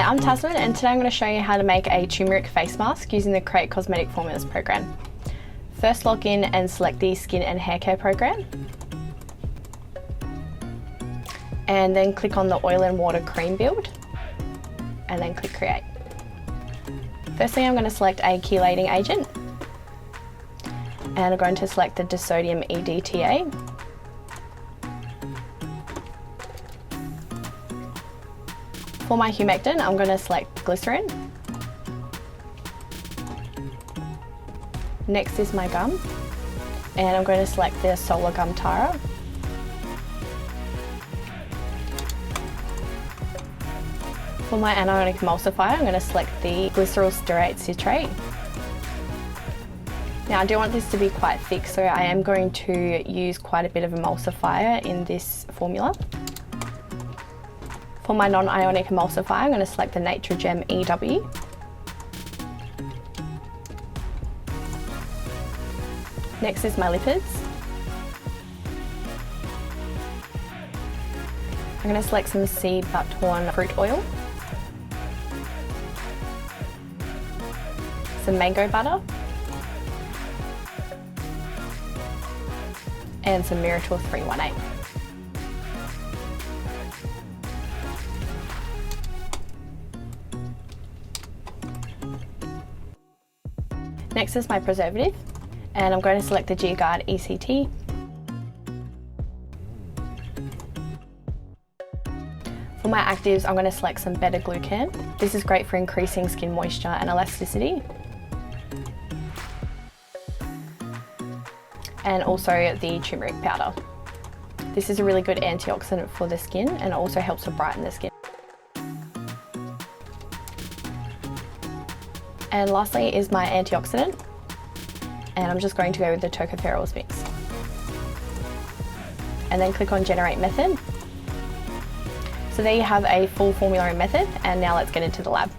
I'm Tasman and today I'm going to show you how to make a turmeric face mask using the Create Cosmetic Formulas program. First log in and select the skin and hair care program. And then click on the oil and water cream build and then click create. Firstly, I'm going to select a chelating agent and I'm going to select the disodium EDTA. For my humectant, I'm going to select glycerin. Next is my gum, and I'm going to select the Solar Gum Tara. For my anionic emulsifier, I'm going to select the glyceryl stearate citrate. Now I do want this to be quite thick, so I am going to use quite a bit of emulsifier in this formula. For my non-ionic emulsifier, I'm going to select the Natrogem EW. Next is my lipids. I'm going to select some sea buckthorn fruit oil, some mango butter, and some Miracle 318. Next is my preservative, and I'm going to select the G-Guard ECT. For my actives, I'm going to select some beta-glucan. This is great for increasing skin moisture and elasticity. And also the turmeric powder. This is a really good antioxidant for the skin and also helps to brighten the skin. And lastly is my antioxidant, and I'm just going to go with the tocopherols mix. And then click on Generate Method. So there you have a full formula and method, and now let's get into the lab.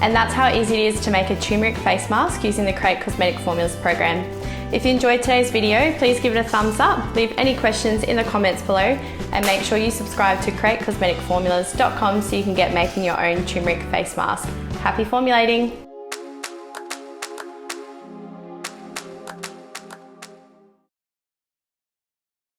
And that's how easy it is to make a turmeric face mask using the Create Cosmetic Formulas program. If you enjoyed today's video, please give it a thumbs up, leave any questions in the comments below, and make sure you subscribe to createcosmeticformulas.com so you can get making your own turmeric face mask. Happy formulating!